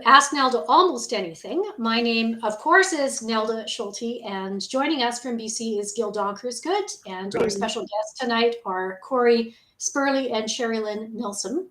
Ask Nelda Almost Anything. My name, of course, is Nelda Schulte, and joining us from BC is Gil Donkersgood, and our special guests tonight are Cory, Sperle, and Sherilynn Milson.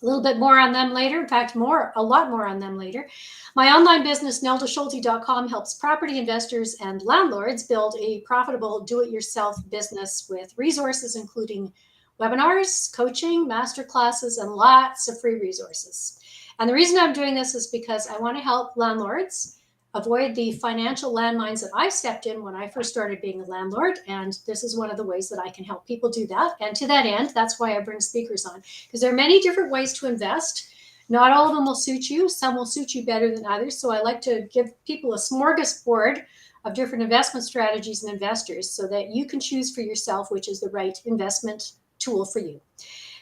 A little bit more on them later. In fact, a lot more on them later. My online business, neldaschulte.com, helps property investors and landlords build a profitable do-it-yourself business with resources including webinars, coaching, master classes, and lots of free resources. And the reason I'm doing this is because I want to help landlords avoid the financial landmines that I stepped in when I first started being a landlord. And this is one of the ways that I can help people do that. And to that end, that's why I bring speakers on, because there are many different ways to invest. Not all of them will suit you. Some will suit you better than others. So I like to give people a smorgasbord of different investment strategies and investors so that you can choose for yourself which is the right investment tool for you.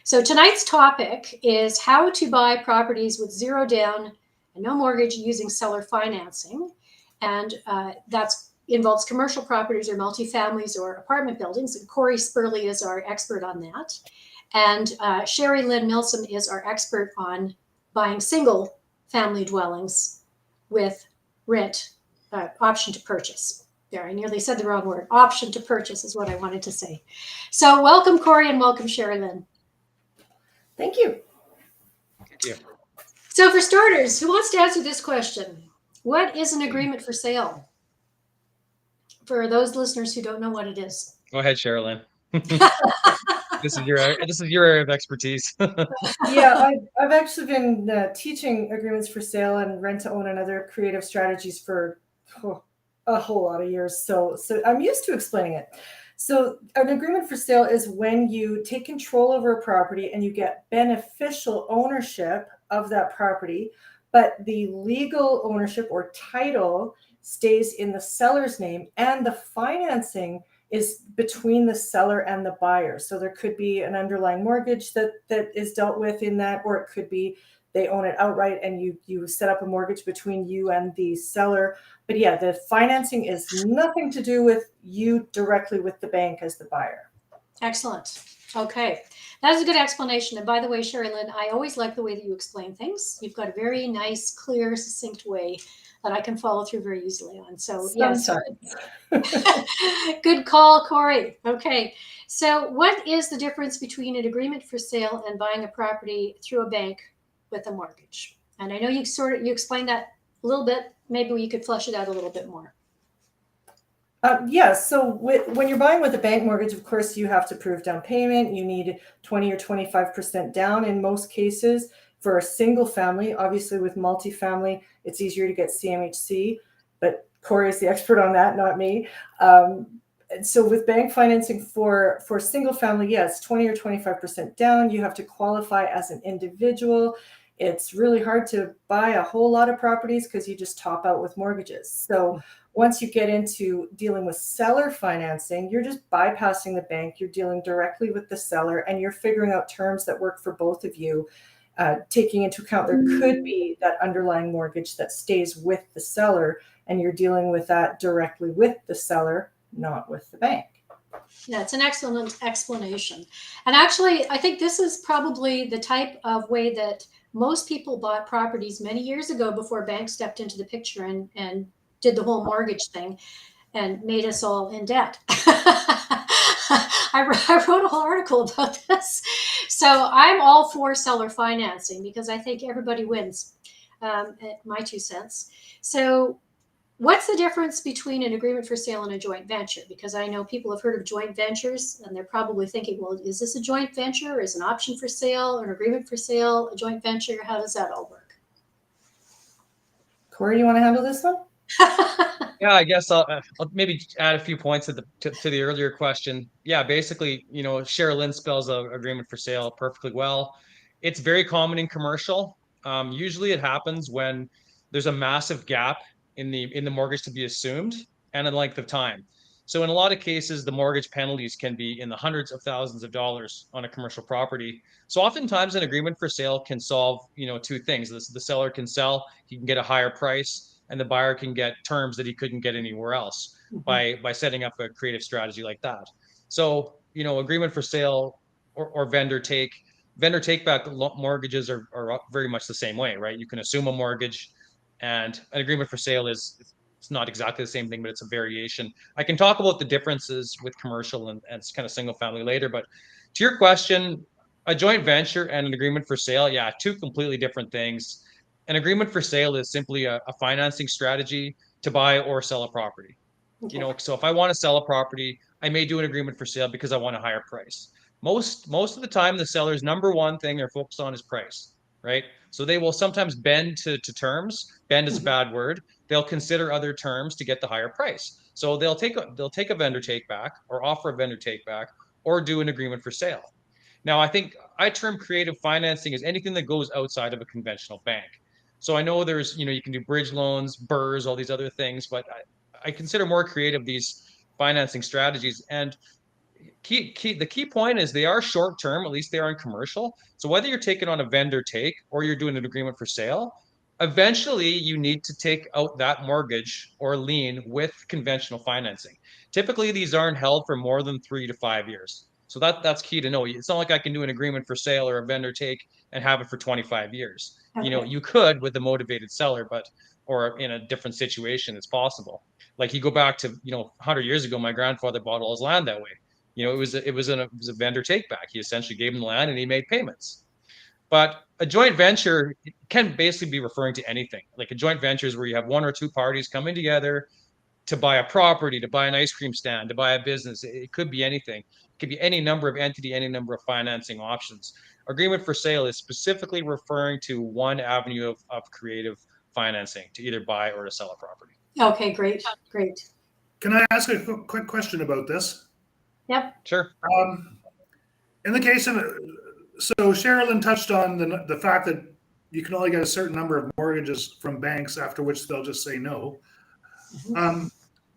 So tonight's topic is how to buy properties with zero down and no mortgage using seller financing. And that involves commercial properties or multifamilies or apartment buildings. And Cory Sperle is our expert on that. And Sherilynn Milson is our expert on buying single family dwellings with rent option to purchase. There, I nearly said the wrong word. Option to purchase is what I wanted to say. So welcome, Cory, and welcome, Sherilynn. Thank you. Thank you. So for starters, who wants to answer this question? What is an agreement for sale? For those listeners who don't know what it is. Go ahead, Sherilynn. This is your area of expertise. Yeah, I've actually been teaching agreements for sale and rent to own and other creative strategies for a whole lot of years. So I'm used to explaining it. So an agreement for sale is when you take control over a property and you get beneficial ownership of that property, but the legal ownership or title stays in the seller's name and the financing is between the seller and the buyer. So there could be an underlying mortgage that is dealt with in that, or it could be they own it outright and you set up a mortgage between you and the seller. But yeah, the financing is nothing to do with you directly with the bank as the buyer. Excellent. Okay. That is a good explanation. And by the way, Sherilynn, I always like the way that you explain things. You've got a very nice, clear, succinct way that I can follow through very easily on. So yes. Good call, Cory. Okay. So what is the difference between an agreement for sale and buying a property through a bank with a mortgage? And I know you explained that a little bit. Maybe you could flesh it out a little bit more. So when you're buying with a bank mortgage, of course, you have to prove down payment. You need 20 or 25% down in most cases. For a single family, obviously with multifamily, it's easier to get CMHC, but Cory is the expert on that, not me. So with bank financing for single family, yes, 20 or 25% down. You have to qualify as an individual. It's really hard to buy a whole lot of properties because you just top out with mortgages. So once you get into dealing with seller financing, you're just bypassing the bank. You're dealing directly with the seller and you're figuring out terms that work for both of you, taking into account there could be that underlying mortgage that stays with the seller and you're dealing with that directly with the seller, not with the bank. Yeah, it's an excellent explanation. And actually, I think this is probably the type of way that most people bought properties many years ago before banks stepped into the picture and did the whole mortgage thing and made us all in debt. I wrote a whole article about this. So I'm all for seller financing because I think everybody wins, my 2 cents. So what's the difference between an agreement for sale and a joint venture? Because I know people have heard of joint ventures and they're probably thinking, well, is this a joint venture? Is an option for sale, an agreement for sale, a joint venture? How does that all work? Cory, you want to handle this one? Yeah, I guess I'll maybe add a few points to the earlier question. Yeah, basically, Sherilynn spells an agreement for sale perfectly well. It's very common in commercial. Usually it happens when there's a massive gap in the mortgage to be assumed and in length of time. So in a lot of cases, the mortgage penalties can be in the hundreds of thousands of dollars on a commercial property. So oftentimes an agreement for sale can solve, two things. The seller can sell, he can get a higher price, and the buyer can get terms that he couldn't get anywhere else by setting up a creative strategy like that. So, agreement for sale or vendor take, vendor take-back mortgages are very much the same way, right? You can assume a mortgage, and an agreement for sale it's not exactly the same thing, but it's a variation. I can talk about the differences with commercial and kind of single family later, but to your question, a joint venture and an agreement for sale, yeah, two completely different things. An agreement for sale is simply a financing strategy to buy or sell a property. Okay. You know, so if I want to sell a property, I may do an agreement for sale because I want a higher price. Most of the time, the seller's number one thing they're focused on is price, right? So they will sometimes bend to terms. Bend is a bad word. They'll consider other terms to get the higher price. So they'll take a vendor take back, or offer a vendor take back, or do an agreement for sale. Now, I think I term creative financing as anything that goes outside of a conventional bank. So I know there's, you can do bridge loans, BRRRRs, all these other things, but I consider more creative these financing strategies. And the key point is they are short term, at least they are in commercial. So whether you're taking on a vendor take or you're doing an agreement for sale, eventually you need to take out that mortgage or lien with conventional financing. Typically, these aren't held for more than 3 to 5 years. So that's key to know. It's not like I can do an agreement for sale or a vendor take and have it for 25 years. Okay. You could with a motivated seller, or in a different situation, it's possible. Like you go back to, 100 years ago, my grandfather bought all his land that way. It was a vendor take back. He essentially gave him the land and he made payments. But a joint venture can basically be referring to anything. Like a joint venture is where you have one or two parties coming together to buy a property, to buy an ice cream stand, to buy a business. It could be anything. It could be any number of entity, any number of financing options. Agreement for sale is specifically referring to one avenue of creative financing to either buy or to sell a property. Okay, great. Can I ask a quick question about this? Yep. Sure. In the case of, so Sherilynn touched on the fact that you can only get a certain number of mortgages from banks, after which they'll just say no.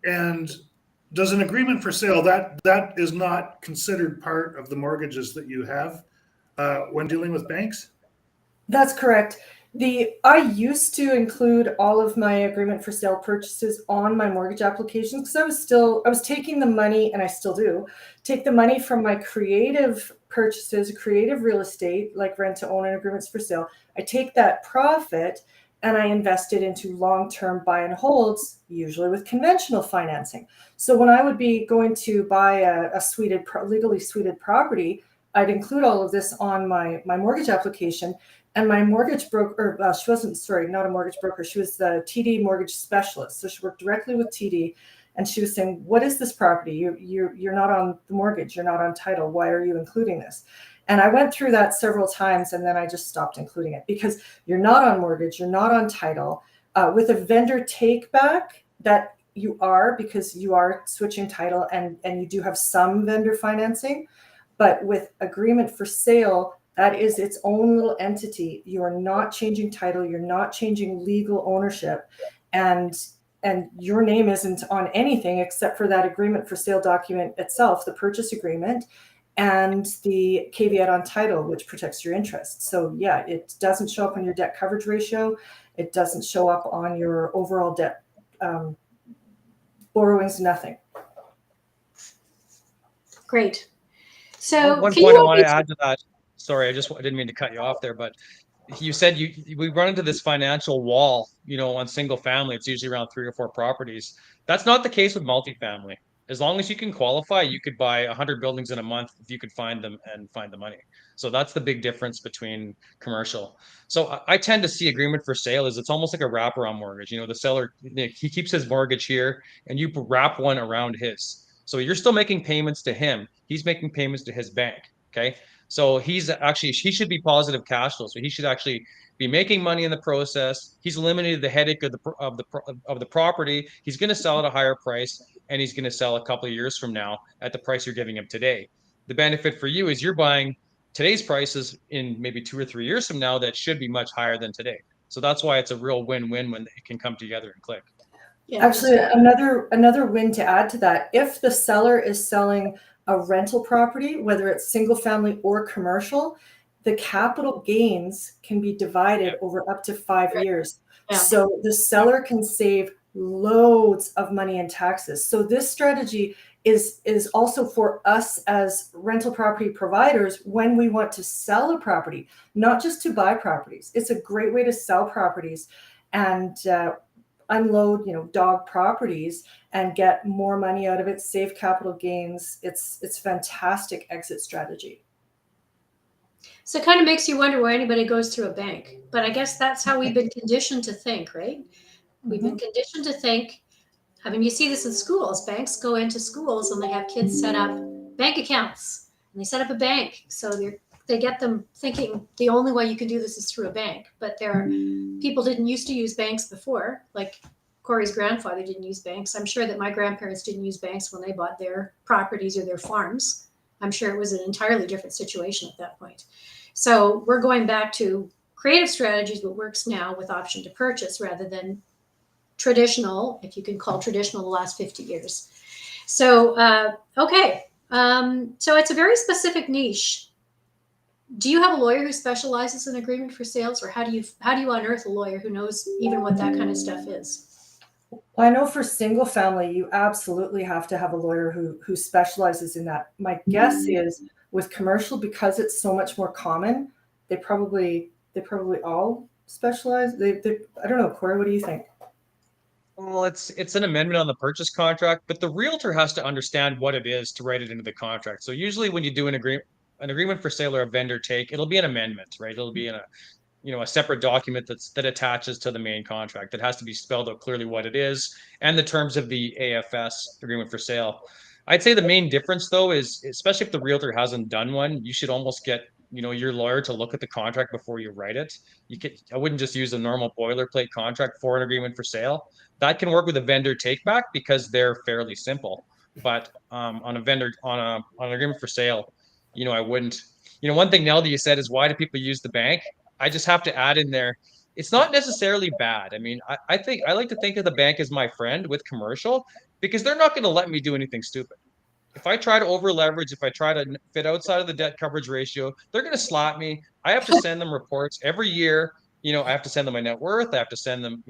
And does an agreement for sale, that is not considered part of the mortgages that you have when dealing with banks? That's correct. I used to include all of my agreement for sale purchases on my mortgage application because I was taking the money, and I still do take the money from my creative purchases, creative real estate, like rent to own and agreements for sale. I take that profit and I invest it into long-term buy and holds, usually with conventional financing. So when I would be going to buy a legally suited property, I'd include all of this on my mortgage application. And my mortgage broker, she wasn't, not a mortgage broker. She was the TD mortgage specialist. So she worked directly with TD. And she was saying, what is this property? You're not on the mortgage. You're not on title. Why are you including this? And I went through that several times, and then I just stopped including it because you're not on mortgage. You're not on title. With a vendor take back, that you are, because you are switching title and you do have some vendor financing. But with agreement for sale, that is its own little entity. You are not changing title. You're not changing legal ownership. And your name isn't on anything except for that agreement for sale document itself, the purchase agreement, and the caveat on title, which protects your interest. So yeah, it doesn't show up on your debt coverage ratio. It doesn't show up on your overall debt borrowings, nothing. Great. So one point I want to add to that. Sorry, I didn't mean to cut you off there, but you said we run into this financial wall, on single family. It's usually around 3 or 4 properties. That's not the case with multifamily. As long as you can qualify, you could buy 100 buildings in a month if you could find them and find the money. So that's the big difference between commercial. So I tend to see agreement for sale as it's almost like a wraparound mortgage. The seller, he keeps his mortgage here and you wrap one around his. So you're still making payments to him. He's making payments to his bank. Okay. So he should be positive cash flow. So he should actually be making money in the process. He's eliminated the headache of the property. He's going to sell at a higher price, and he's going to sell a couple of years from now at the price you're giving him today. The benefit for you is you're buying today's prices in maybe 2 or 3 years from now that should be much higher than today. So that's why it's a real win-win when it can come together and click. Yeah. Actually, another win to add to that, if the seller is selling a rental property, whether it's single family or commercial, the capital gains can be divided over up to 5 years. Yeah. So the seller can save loads of money in taxes. So this strategy is also for us as rental property providers when we want to sell a property, not just to buy properties. It's a great way to sell properties and unload, dog properties and get more money out of it, save capital gains. It's fantastic exit strategy. So it kind of makes you wonder why anybody goes through a bank. But I guess that's how we've been conditioned to think, right? We've been conditioned to think. I mean, you see this in schools. Banks go into schools and they have kids set up bank accounts, and they set up a bank. So they get them thinking the only way you can do this is through a bank. But people didn't used to use banks before. Like Cory's grandfather didn't use banks. I'm sure that my grandparents didn't use banks when they bought their properties or their farms. I'm sure it was an entirely different situation at that point. So we're going back to creative strategies, what works now with option to purchase rather than traditional, if you can call traditional the last 50 years. So, okay. So it's a very specific niche. Do you have a lawyer who specializes in agreement for sales, or how do you unearth a lawyer who knows even what that kind of stuff is? Well, I know for single family, you absolutely have to have a lawyer who specializes in that. My guess is with commercial, because it's so much more common, they probably all specialize. I don't know, Cory, what do you think? Well, it's an amendment on the purchase contract, but the realtor has to understand what it is to write it into the contract. So usually when you do an agreement for sale or a vendor take, it'll be an amendment, right? It'll be in a separate document that attaches to the main contract. That has to be spelled out clearly what it is and the terms of the AFS agreement for sale. I'd say the main difference though is, especially if the realtor hasn't done one, you should almost get your lawyer to look at the contract before you write it. I wouldn't just use a normal boilerplate contract for an agreement for sale. That can work with a vendor take back because they're fairly simple. But on an agreement for sale, I wouldn't. One thing, Nelda, you said is, why do people use the bank? I just have to add in there, it's not necessarily bad. I mean, I think I like to think of the bank as my friend with commercial, because they're not going to let me do anything stupid. If I try to over leverage, if I try to fit outside of the debt coverage ratio, they're going to slap me. I have to send them reports every year. I have to send them my net worth. I have to send them,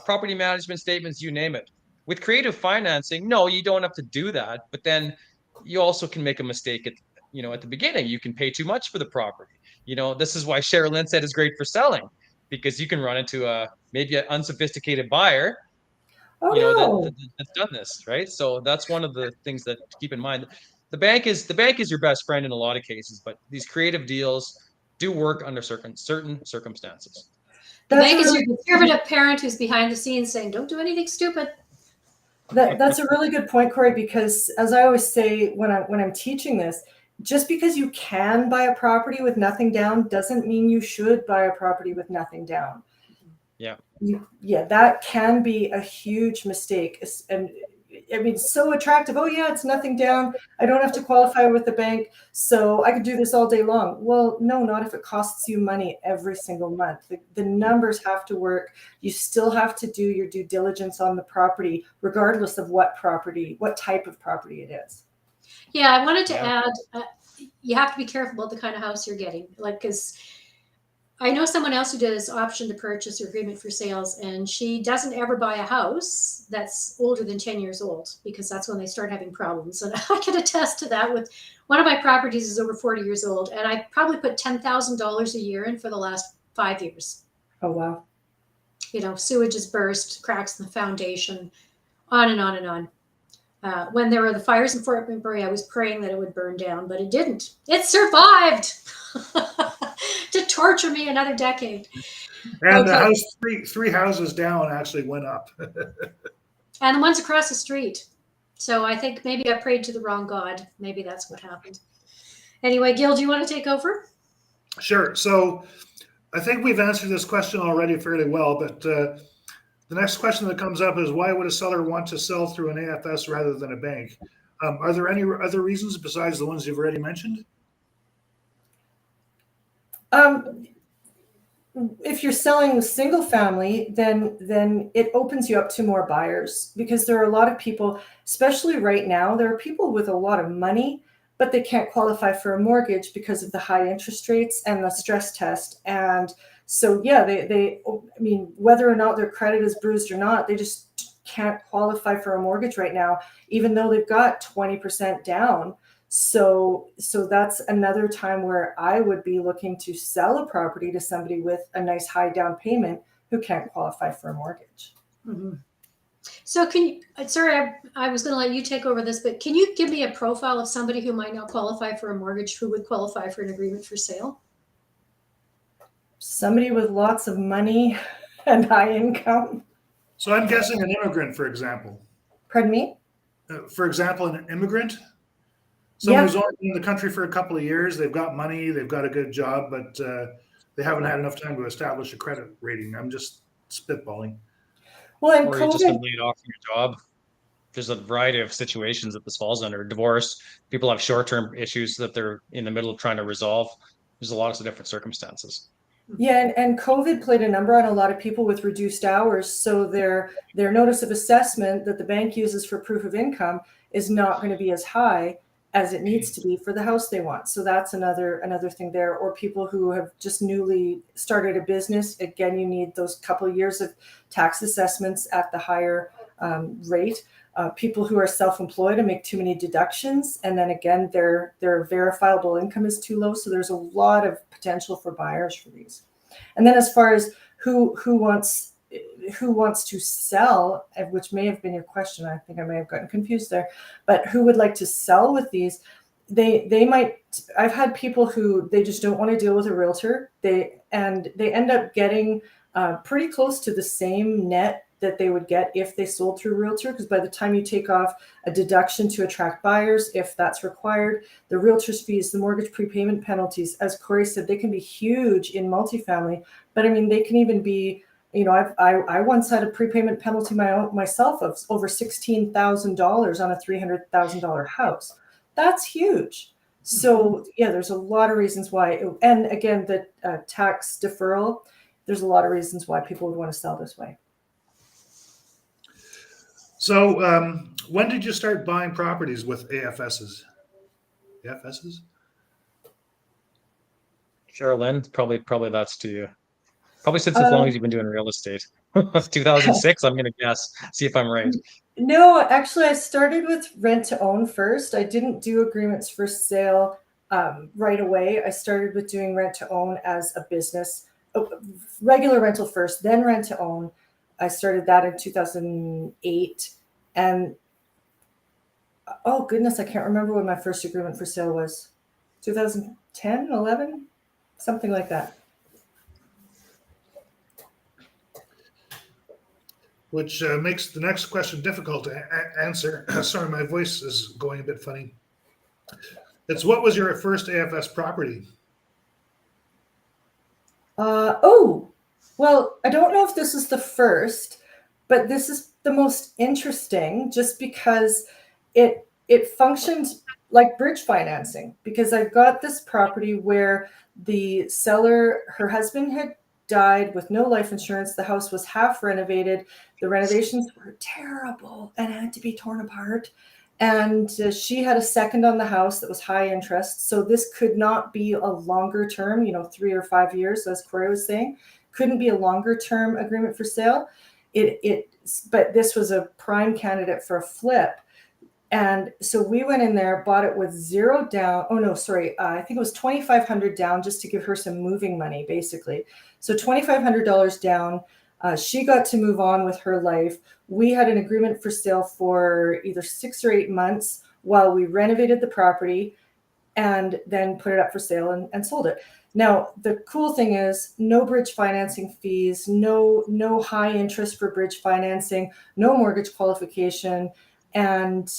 property management statements, you name it. With creative financing, no, you don't have to do that. But then you also can make a mistake at the beginning. You can pay too much for the property. This is why Sherilynn said is great for selling, because you can run into maybe an unsophisticated buyer that's done this, right? So that's one of the things that to keep in mind. The bank is your best friend in a lot of cases, but these creative deals do work under certain circumstances. The bank is your conservative parent who's behind the scenes saying, "Don't do anything stupid." That's a really good point, Cory, because as I always say when I'm teaching this, just because you can buy a property with nothing down doesn't mean you should buy a property with nothing down. Yeah. That can be a huge mistake. And I mean, so attractive. Oh yeah, it's nothing down. I don't have to qualify with the bank, so I could do this all day long. Well, no, not if it costs you money every single month. The numbers have to work. You still have to do your due diligence on the property, regardless of what type of property it is. Yeah, I wanted to add, you have to be careful about the kind of house you're getting. Like, because I know someone else who does option to purchase or agreement for sales, and she doesn't ever buy a house that's older than 10 years old, because that's when they start having problems. And I can attest to that. With one of my properties is over 40 years old, and I probably put $10,000 a year in for the last 5 years. Oh, wow. Sewage has burst, cracks in the foundation, on and on and on. When there were the fires in Fort McMurray, I was praying that it would burn down, but it didn't. It survived to torture me another decade. And the house, three houses down, actually went up. And the ones across the street. So I think maybe I prayed to the wrong God. Maybe that's what happened. Anyway, Gil, do you want to take over? Sure. So I think we've answered this question already fairly well, but the next question that comes up is, why would a seller want to sell through an AFS rather than a bank? Are there any other reasons besides the ones you've already mentioned? If you're selling single family, then it opens you up to more buyers, because there are a lot of people, especially right now, there are people with a lot of money, but they can't qualify for a mortgage because of the high interest rates and the stress test. And so, yeah, I mean, whether or not their credit is bruised or not, they just can't qualify for a mortgage right now, even though they've got 20% down. So that's another time where I would be looking to sell a property to somebody with a nice high down payment who can't qualify for a mortgage. Mm-hmm. So can you, sorry, I was going to let you take over this, but can you give me a profile of somebody who might not qualify for a mortgage who would qualify for an agreement for sale? Somebody with lots of money and high income. So I'm guessing an immigrant, for example. Pardon me? For example, an immigrant, someone who's only been in the country for a couple of years, they've got money, they've got a good job, but they haven't had enough time to establish a credit rating. I'm just spitballing. Well, and or you've just been laid off from your job. There's a variety of situations that this falls under. Divorce, people have short-term issues that they're in the middle of trying to resolve. There's a lot of different circumstances. Yeah, and COVID played a number on a lot of people with reduced hours. So their notice of assessment that the bank uses for proof of income is not going to be as high as it needs to be for the house they want. So that's another thing there. Or people who have just newly started a business. Again, you need those couple of years of tax assessments at the higher rate. People who are self-employed and make too many deductions, and then again, their verifiable income is too low. So there's a lot of potential for buyers for these. And then as far as who wants to sell, which may have been your question, I think I may have gotten confused there, but who would like to sell with these? They might. I've had people who they just don't want to deal with a realtor. They end up getting pretty close to the same net that they would get if they sold through a realtor, because by the time you take off a deduction to attract buyers, if that's required, the realtor's fees, the mortgage prepayment penalties, as Cory said, they can be huge in multifamily, but I mean, they can even be, you know, I once had a prepayment penalty myself of over $16,000 on a $300,000 house. That's huge. So yeah, there's a lot of reasons why, and again, the tax deferral, there's a lot of reasons why people would want to sell this way. So when did you start buying properties with AFSs? AFSs? Sherilynn, probably that's to you. Probably since as long as you've been doing real estate. 2006, I'm going to guess. See if I'm right. No, actually, I started with rent to own first. I didn't do agreements for sale right away. I started with doing rent to own as a business, regular rental first, then rent to own. I started that in 2008. And oh goodness, I can't remember when my first agreement for sale was. 2010, 11, something like that. Which makes the next question difficult to answer. Sorry, my voice is going a bit funny. It's what was your first AFS property? Well, I don't know if this is the first, but this is the most interesting just because it functioned like bridge financing, because I got this property where the seller, her husband had died with no life insurance. The house was half renovated. The renovations were terrible and had to be torn apart. And she had a second on the house that was high interest. So this could not be a longer term, 3 or 5 years, as Cory was saying, couldn't be a longer term agreement for sale. But this was a prime candidate for a flip. And so we went in there, bought it with zero down. Oh, no, sorry. I think it was $2,500 down just to give her some moving money, basically. So $2,500 down. She got to move on with her life. We had an agreement for sale for either 6 or 8 months while we renovated the property and then put it up for sale and sold it. Now, the cool thing is no bridge financing fees, no high interest for bridge financing, no mortgage qualification, and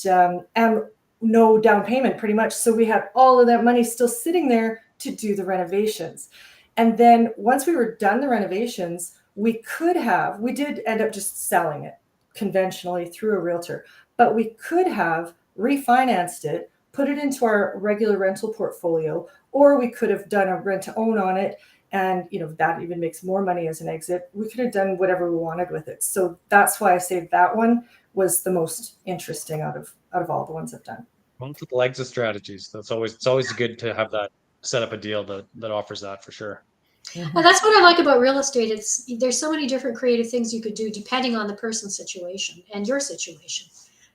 no down payment pretty much. So we had all of that money still sitting there to do the renovations. And then once we were done the renovations, we did end up just selling it conventionally through a realtor, but we could have refinanced it, put it into our regular rental portfolio, or we could have done a rent to own on it. And, that even makes more money as an exit. We could have done whatever we wanted with it. So that's why I say that one was the most interesting out of all the ones I've done. Multiple exit strategies. It's always good to have that, set up a deal that offers that for sure. Mhm. And that's what I like about real estate. There's so many different creative things you could do depending on the person's situation and your situation.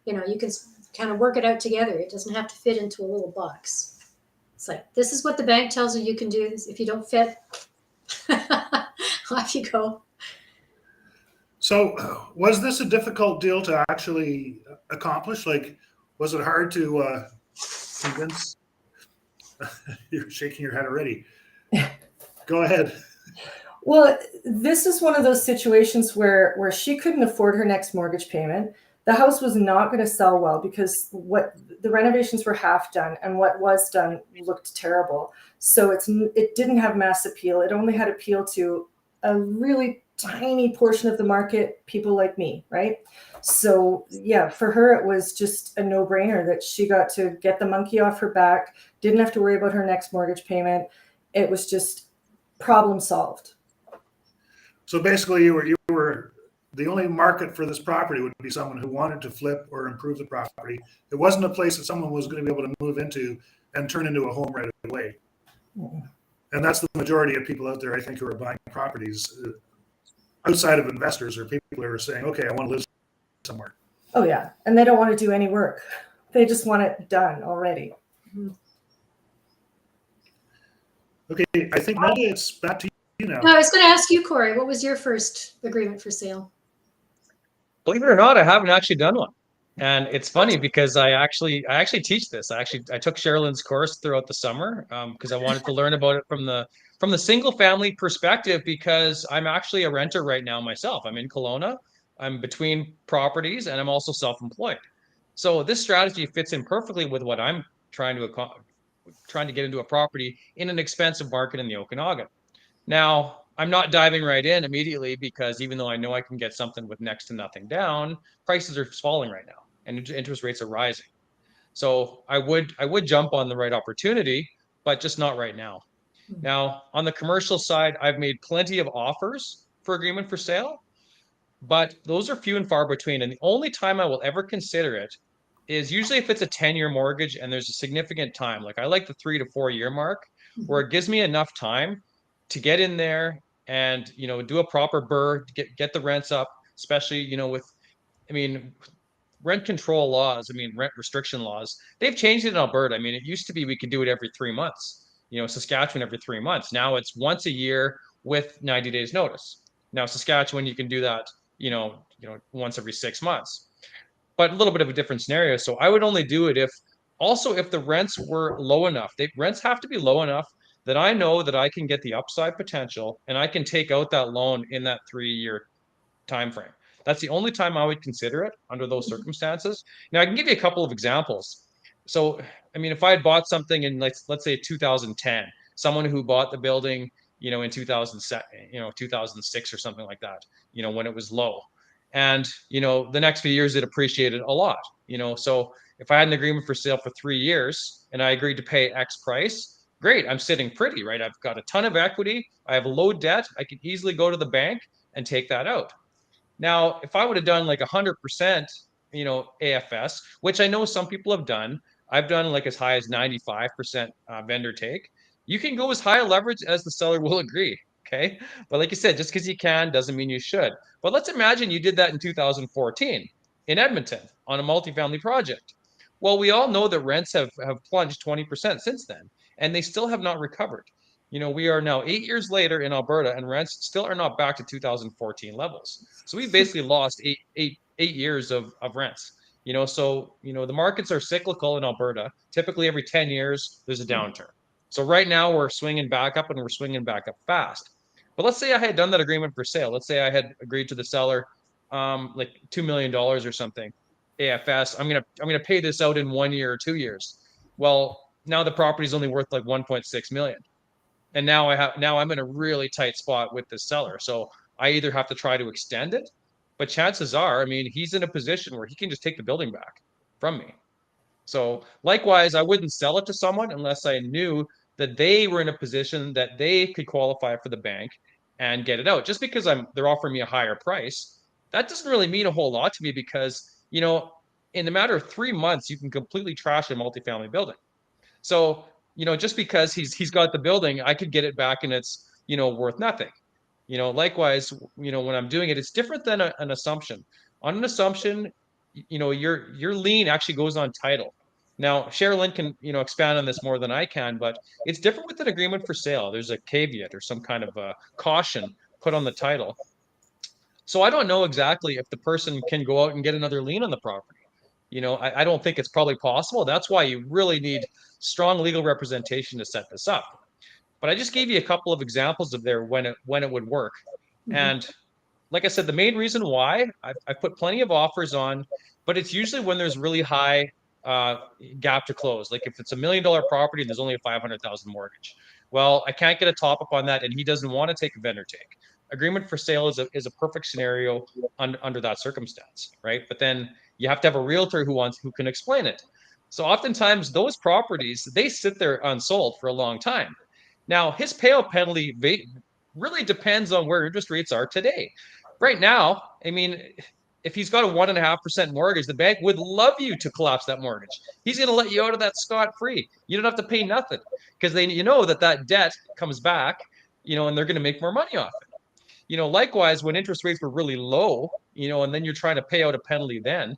You can kind of work it out together. It doesn't have to fit into a little box. It's like, this is what the bank tells you can do. If you don't fit, off you go. So, was this a difficult deal to actually accomplish? Like, was it hard to convince? You're shaking your head already. Go ahead. Well, this is one of those situations where she couldn't afford her next mortgage payment. The house was not going to sell well because what the renovations were half done and what was done looked terrible. So it didn't have mass appeal. It only had appeal to a really tiny portion of the market, people like me, right? So yeah, for her, it was just a no-brainer that she got to get the monkey off her back, didn't have to worry about her next mortgage payment. It was just problem solved. So basically, you were the only market for this property would be someone who wanted to flip or improve the property. It wasn't a place that someone was going to be able to move into and turn into a home right away. Mm. And that's the majority of people out there, I think, who are buying properties outside of investors or people who are saying, okay, I want to live somewhere. Oh yeah, and they don't want to do any work. They just want it done already. Okay, I think Nelda, it's back to you now. No, I was going to ask you, Cory, what was your first agreement for sale? Believe it or not, I haven't actually done one. And it's funny because I actually teach this. I took Sherilynn's course throughout the summer because I wanted to learn about it from the single family perspective, because I'm actually a renter right now myself. I'm in Kelowna. I'm between properties and I'm also self-employed. So this strategy fits in perfectly with what I'm trying to get into a property in an expensive market in the Okanagan. Now, I'm not diving right in immediately because even though I know I can get something with next to nothing down, prices are falling right now and interest rates are rising. So I would jump on the right opportunity, but just not right now. Now, on the commercial side, I've made plenty of offers for agreement for sale, but those are few and far between. And the only time I will ever consider it is usually if it's a 10-year mortgage and there's a significant time. Like I like the 3 to 4 year mark where it gives me enough time to get in there and do a proper BRRRR, get the rents up, especially with, I mean, rent control laws, rent restriction laws, they've changed it in Alberta. It used to be we could do it every 3 months, Saskatchewan every 3 months. Now it's once a year with 90 days notice. Now Saskatchewan, you can do that, once every 6 months, but a little bit of a different scenario. So I would only do it if the rents were low enough. Rents have to be low enough that I know that I can get the upside potential and I can take out that loan in that 3 year time frame. That's the only time I would consider it under those circumstances. Now I can give you a couple of examples. So, if I had bought something in let's say 2010, someone who bought the building, in 2007, 2006 or something like that, when it was low. And, the next few years it appreciated a lot, so if I had an agreement for sale for 3 years and I agreed to pay X price, great. I'm sitting pretty, right? I've got a ton of equity. I have low debt. I could easily go to the bank and take that out. Now, if I would have done like 100%, AFS, which I know some people have done, I've done like as high as 95% vendor take. You can go as high a leverage as the seller will agree. Okay. But like you said, just because you can doesn't mean you should. But let's imagine you did that in 2014 in Edmonton on a multifamily project. Well, we all know that rents have plunged 20% since then, and they still have not recovered. We are now 8 years later in Alberta, and rents still are not back to 2014 levels. So we basically lost eight years of rents. So the markets are cyclical in Alberta. Typically, every 10 years there's a downturn. So right now we're swinging back up, and we're swinging back up fast. But let's say I had done that agreement for sale. Let's say I had agreed to the seller, like $2 million or something, AFS. I'm gonna pay this out in 1 year or 2 years. Well, now the property is only worth like 1.6 million. And now I'm in a really tight spot with the seller. So I either have to try to extend it, but chances are, he's in a position where he can just take the building back from me. So likewise, I wouldn't sell it to someone unless I knew that they were in a position that they could qualify for the bank and get it out. Just because they're offering me a higher price, that doesn't really mean a whole lot to me because, in a matter of 3 months, you can completely trash a multifamily building. So, just because he's got the building, I could get it back in its, worth nothing. Likewise, when I'm doing it, it's different than an assumption. On an assumption, your lien actually goes on title. Now, Sherilynn can, expand on this more than I can, but it's different with an agreement for sale. There's a caveat or some kind of a caution put on the title. So I don't know exactly if the person can go out and get another lien on the property. I don't think it's probably possible. That's why you really need strong legal representation to set this up. But I just gave you a couple of examples of there when it would work. And like I said, the main reason why I put plenty of offers on, but it's usually when there's really high gap to close. Like if it's $1 million property and there's only a 500,000 mortgage. Well, I can't get a top up on that, and he doesn't want to take a vendor take. Agreement for sale is a perfect scenario under that circumstance, right? But then you have to have a realtor who can explain it. So oftentimes those properties, they sit there unsold for a long time. Now, his payout penalty really depends on where interest rates are today. Right now, I mean, if he's got a 1.5% mortgage, the bank would love you to collapse that mortgage. He's going to let you out of that scot-free. You don't have to pay nothing because that debt comes back, and they're going to make more money off it. Likewise, when interest rates were really low, and then you're trying to pay out a penalty, then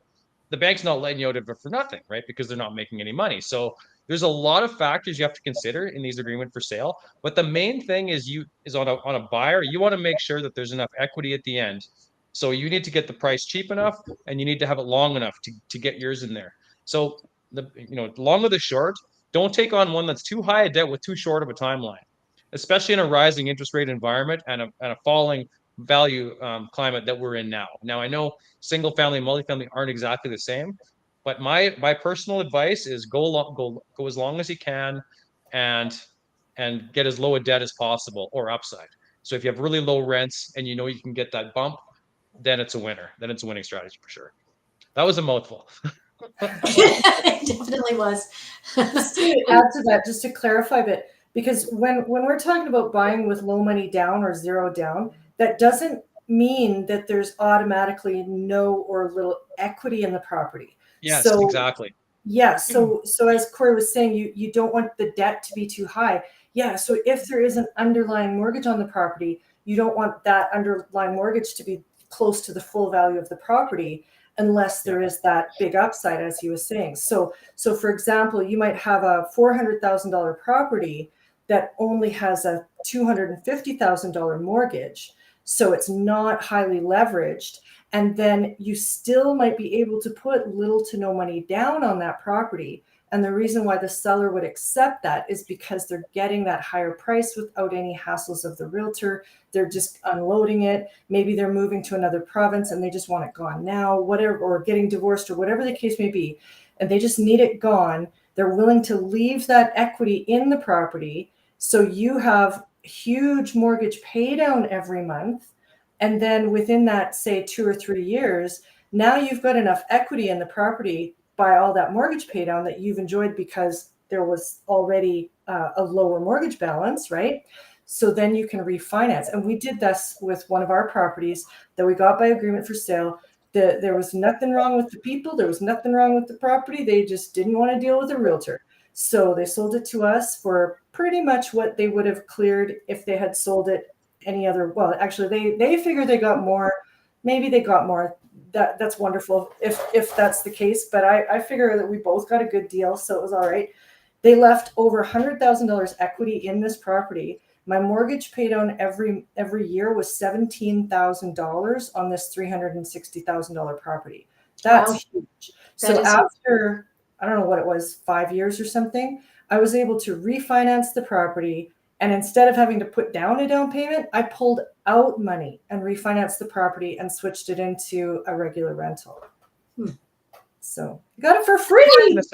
the bank's not letting you out of it for nothing, right? Because they're not making any money. So there's a lot of factors you have to consider in these agreement for sale. But the main thing is on a buyer, you want to make sure that there's enough equity at the end. So you need to get the price cheap enough, and you need to have it long enough to get yours in there. So the long or the short, don't take on one that's too high a debt with too short of a timeline, especially in a rising interest rate environment and a falling value climate that we're in now. Now, I know single family and multifamily aren't exactly the same, but my personal advice is go as long as you can and get as low a debt as possible or upside. So if you have really low rents and you can get that bump, then it's a winner. Then it's a winning strategy for sure. That was a mouthful. It definitely was. Just to add to that, just to clarify a bit, because when we're talking about buying with low money down or zero down, that doesn't mean that there's automatically no or little equity in the property. Yes, so, exactly. Yeah. So as Cory was saying, you don't want the debt to be too high. Yeah. So if there is an underlying mortgage on the property, you don't want that underlying mortgage to be close to the full value of the property unless there is that big upside, as he was saying. So for example, you might have a $400,000 property that only has a $250,000 mortgage. So it's not highly leveraged. And then you still might be able to put little to no money down on that property. And the reason why the seller would accept that is because they're getting that higher price without any hassles of the realtor. They're just unloading it. Maybe they're moving to another province and they just want it gone now, whatever, or getting divorced or whatever the case may be. And they just need it gone. They're willing to leave that equity in the property. So you have huge mortgage pay down every month. And then within that, say 2 or 3 years, now you've got enough equity in the property by all that mortgage pay down that you've enjoyed because there was already a lower mortgage balance, right? So then you can refinance. And we did this with one of our properties that we got by agreement for sale. There was nothing wrong with the people. There was nothing wrong with the property. They just didn't want to deal with a realtor. So they sold it to us for pretty much what they would have cleared if they had sold it any other. Well, actually, they figured they got more. Maybe they got more. That's wonderful if that's the case. But I figure that we both got a good deal, so it was all right. They left over $100,000 equity in this property. My mortgage paid down every year was $17,000 on this $360,000 property. That's huge. So after, I don't know what it was, 5 years or something, I was able to refinance the property. And instead of having to put down a down payment, I pulled out money and refinanced the property and switched it into a regular rental. So you got it for free. I was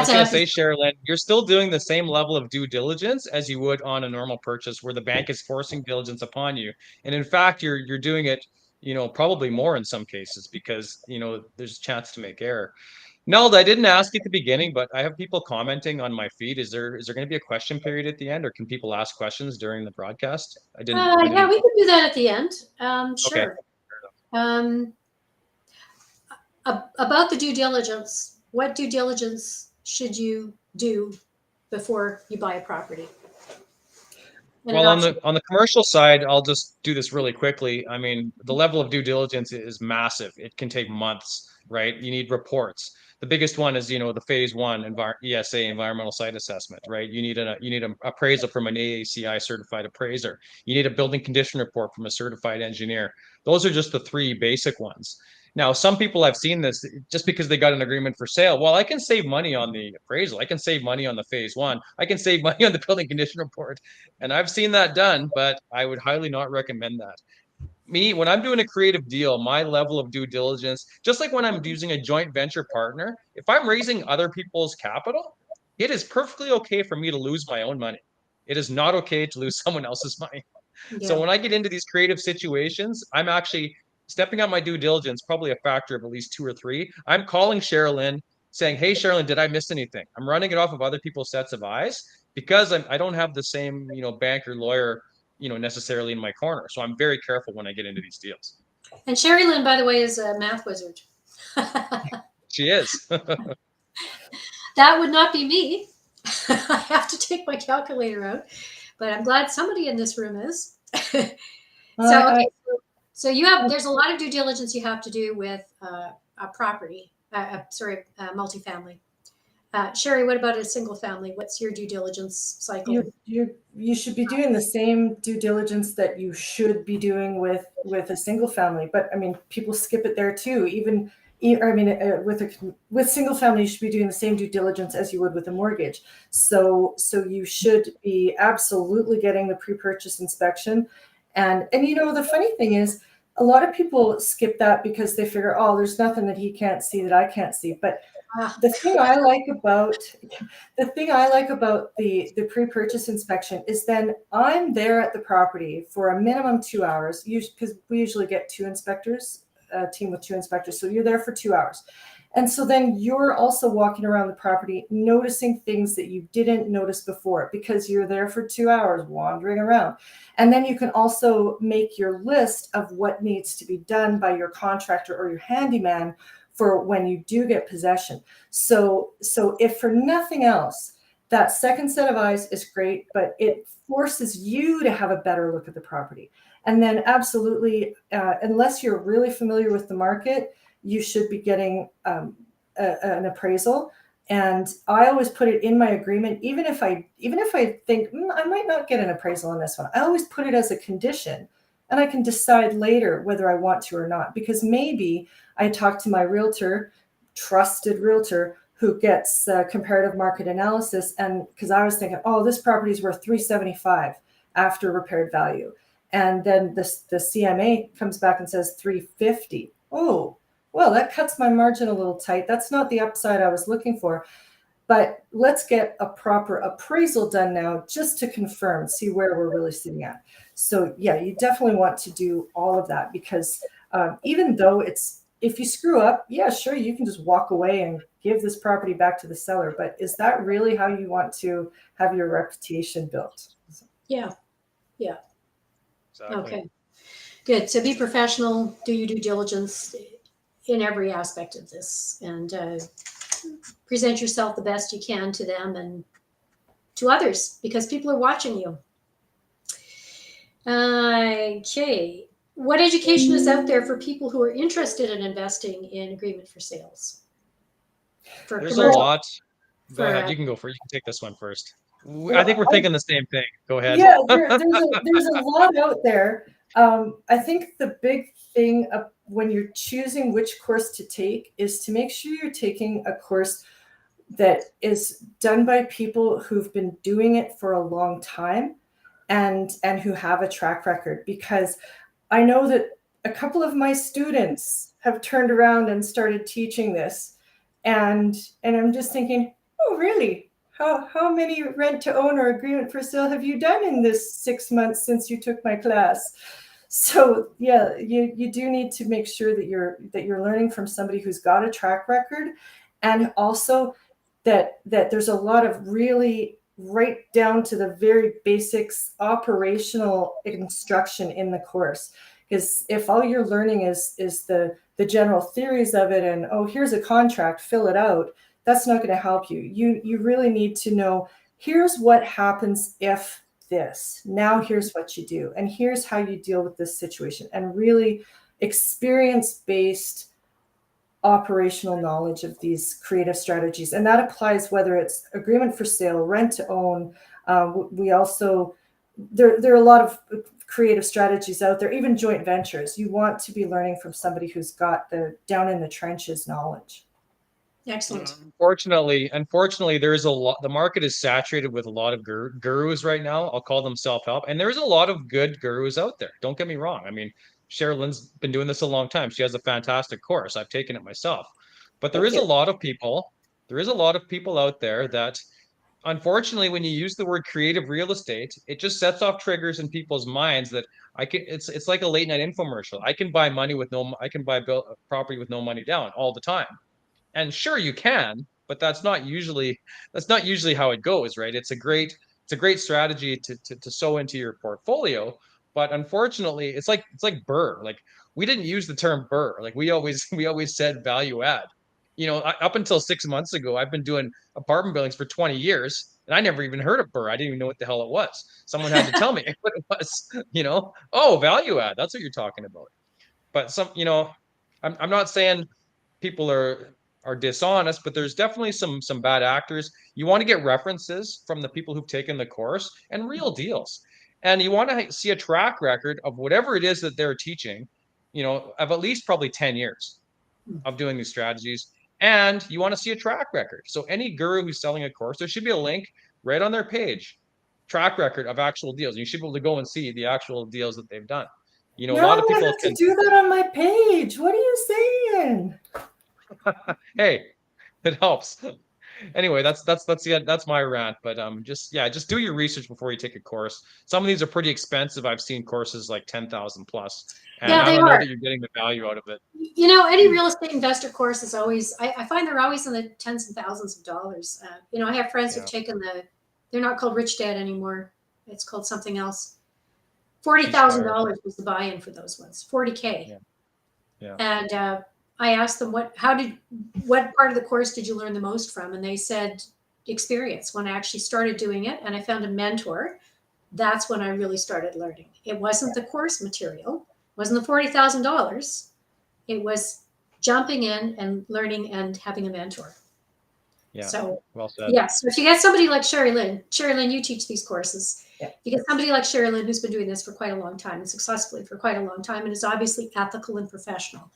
going to say, Sherilynn, you're still doing the same level of due diligence as you would on a normal purchase where the bank is forcing diligence upon you. And in fact, you're doing it, probably more in some cases because, there's a chance to make error. Nelda, I didn't ask you at the beginning, but I have people commenting on my feed. Is there going to be a question period at the end, or can people ask questions during the broadcast? I didn't. Yeah, we can do that at the end. Sure. Okay. About the due diligence, what due diligence should you do before you buy a property? in Well, an on option. the commercial side, I'll just do this really quickly. I mean, the level of due diligence is massive. It can take months, right? You need reports. The biggest one is, the phase one ESA, environmental site assessment, right? You need an appraisal from an AACI certified appraiser. You need a building condition report from a certified engineer. Those are just the three basic ones. Now, some people have seen this just because they got an agreement for sale. Well, I can save money on the appraisal. I can save money on the phase one. I can save money on the building condition report. And I've seen that done, but I would highly not recommend that. When I'm doing a creative deal, my level of due diligence, just like when I'm using a joint venture partner, if I'm raising other people's capital, it is perfectly okay for me to lose my own money. It is not okay to lose someone else's money. So Yeah. when I get into these creative situations, I'm actually stepping up my due diligence, probably a factor of at least 2 or 3. I'm calling Sherilynn saying, hey, Sherilynn, did I miss anything? I'm running it off of other people's sets of eyes because I don't have the same, banker lawyer, necessarily in my corner. So I'm very careful when I get into these deals. And Sherilynn, by the way, is a math wizard. She is. That would not be me. I have to take my calculator out, but I'm glad somebody in this room is. So there's a lot of due diligence you have to do with a property, multifamily. Sherry, what about a single family? What's your due diligence cycle? You should be doing the same due diligence that you should be doing with a single family. But I mean, people skip it there too. With single family, you should be doing the same due diligence as you would with a mortgage. So you should be absolutely getting the pre-purchase inspection. And the funny thing is, a lot of people skip that because they figure, oh, there's nothing that he can't see that I can't see. But the thing I like about the pre-purchase inspection is then I'm there at the property for a minimum 2 hours, because we usually get 2 inspectors, a team with 2 inspectors. So you're there for 2 hours. And so then you're also walking around the property, noticing things that you didn't notice before because you're there for 2 hours wandering around. And then you can also make your list of what needs to be done by your contractor or your handyman for when you do get possession. So if for nothing else, that second set of eyes is great, but it forces you to have a better look at the property. And then absolutely, unless you're really familiar with the market, you should be getting an appraisal. And I always put it in my agreement, even if I think I might not get an appraisal on this one, I always put it as a condition, and I can decide later whether I want to or not. Because maybe I talk to my trusted realtor, who gets comparative market analysis, and because I was thinking, oh, this property is worth $375 after repaired value, and then the CMA comes back and says $350. Oh, well, that cuts my margin a little tight. That's not the upside I was looking for. But let's get a proper appraisal done now just to confirm, see where we're really sitting at. So yeah, you definitely want to do all of that, because even though if you screw up, yeah, sure, you can just walk away and give this property back to the seller. But is that really how you want to have your reputation built? Yeah. Exactly. Okay. Good. So be professional, do your due diligence in every aspect of this, and present yourself the best you can to them and to others, because people are watching you. Okay. What education is out there for people who are interested in investing in agreement for sales? There's a lot. Go ahead. You can go first. You can take this one first. I think we're thinking the same thing. Go ahead. Yeah, there's a lot out there. I think the big thing when you're choosing which course to take is to make sure you're taking a course that is done by people who've been doing it for a long time and who have a track record. Because I know that a couple of my students have turned around and started teaching this, and I'm just thinking, oh, really? How many rent to own or agreement for sale have you done in this 6 months since you took my class? So yeah, you do need to make sure that you're learning from somebody who's got a track record, and also that there's a lot of really right down to the very basics operational instruction in the course. Because if all you're learning is the general theories of it, and oh, here's a contract, fill it out, that's not going to help you. You really need to know, here's what happens if this. Now here's what you do. And here's how you deal with this situation. And really experience-based operational knowledge of these creative strategies. And that applies whether it's agreement for sale, rent to own. We also, there are a lot of creative strategies out there, even joint ventures. You want to be learning from somebody who's got the down in the trenches knowledge. Excellent. Unfortunately, there is a lot. The market is saturated with a lot of gurus right now. I'll call them self-help, and there's a lot of good gurus out there. Don't get me wrong. I mean, Sherilynn's been doing this a long time. She has a fantastic course. I've taken it myself, but there is a lot of people. There is a lot of people out there that, unfortunately, when you use the word creative real estate, it just sets off triggers in people's minds that I can. It's like a late night infomercial. I can buy property with no money down all the time. And sure you can, but that's not usually how it goes, right? It's a great strategy to sow into your portfolio, but unfortunately it's like BRRRR. Like, we didn't use the term BRRRR. Like, we always said value add. Up until 6 months ago, I've been doing apartment buildings for 20 years, and I never even heard of BRRRR. I didn't even know what the hell it was. Someone had to tell me what it was. Oh, value add, that's what you're talking about. But I'm not saying people are dishonest, but there's definitely some bad actors. You want to get references from the people who've taken the course and real deals. And you want to see a track record of whatever it is that they're teaching, of at least probably 10 years of doing these strategies. And you want to see a track record. So any guru who's selling a course, there should be a link right on their page, track record of actual deals. You should be able to go and see the actual deals that they've done. A lot of people can do that on my page. What are you saying? Hey, it helps. Anyway, that's my rant. But just do your research before you take a course. Some of these are pretty expensive. I've seen courses like 10,000 plus, and Yeah, I they don't know are. that you're getting the value out of it. Any real estate investor course is always, I find they're always in the tens and thousands of dollars. I have friends who've taken they're not called Rich Dad anymore. It's called something else. $40,000 was the buy-in for those ones. 40K. Yeah. And I asked them what part of the course did you learn the most from? And they said experience. When I actually started doing it and I found a mentor, that's when I really started learning. It wasn't the course material, it wasn't the $40,000. It was jumping in and learning and having a mentor. Yeah. So, well said. Yeah. So if you get somebody like Sherilynn, you teach these courses. Yeah. You get somebody like Sherilynn who's been doing this for quite a long time and successfully for quite a long time and is obviously ethical and professional,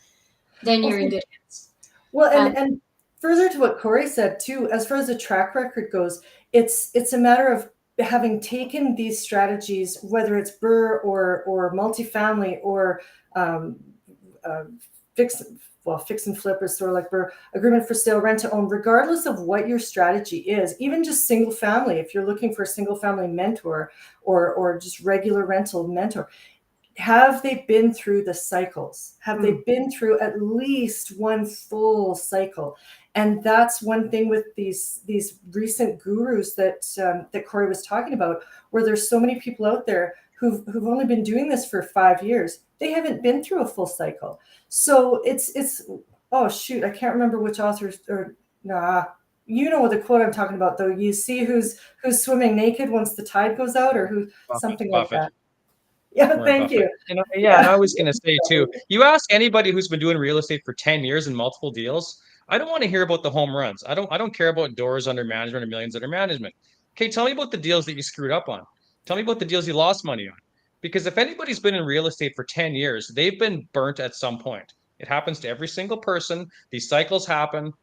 then you're in good hands. Well, and further to what Cory said too, as far as the track record goes, it's a matter of having taken these strategies, whether it's BRRRR or multifamily or fix and flip, or sort of like BRRRR, agreement for sale, rent to own, regardless of what your strategy is, even just single family, if you're looking for a single family mentor or just regular rental mentor, have they been through the cycles? Have they been through at least one full cycle? And that's one thing with these recent gurus that Cory was talking about, where there's so many people out there who've only been doing this for 5 years. They haven't been through a full cycle. So it's oh shoot, I can't remember which authors you know the quote I'm talking about though. You see who's swimming naked once the tide goes out, or who something like that. Yeah, thank you. And I was going to say too, you ask anybody who's been doing real estate for 10 years and multiple deals, I don't want to hear about the home runs. I don't care about doors under management or millions under management. Okay, tell me about the deals that you screwed up on. Tell me about the deals you lost money on. Because if anybody's been in real estate for 10 years, they've been burnt at some point. It happens to every single person. These cycles happen.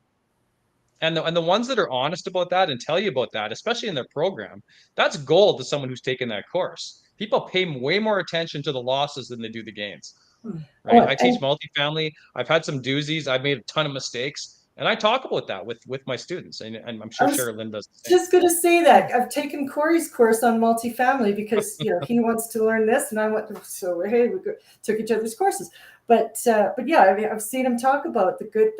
And the ones that are honest about that and tell you about that, especially in their program, that's gold to someone who's taken that course. People pay way more attention to the losses than they do the gains. Right? I teach multifamily. I've had some doozies. I've made a ton of mistakes. And I talk about that with my students. And I'm sure Sherilynn does the same. Just going to say that I've taken Cory's course on multifamily because he wants to learn this and I want to. So hey, we took each other's courses. But yeah, I mean, I've seen him talk about the good.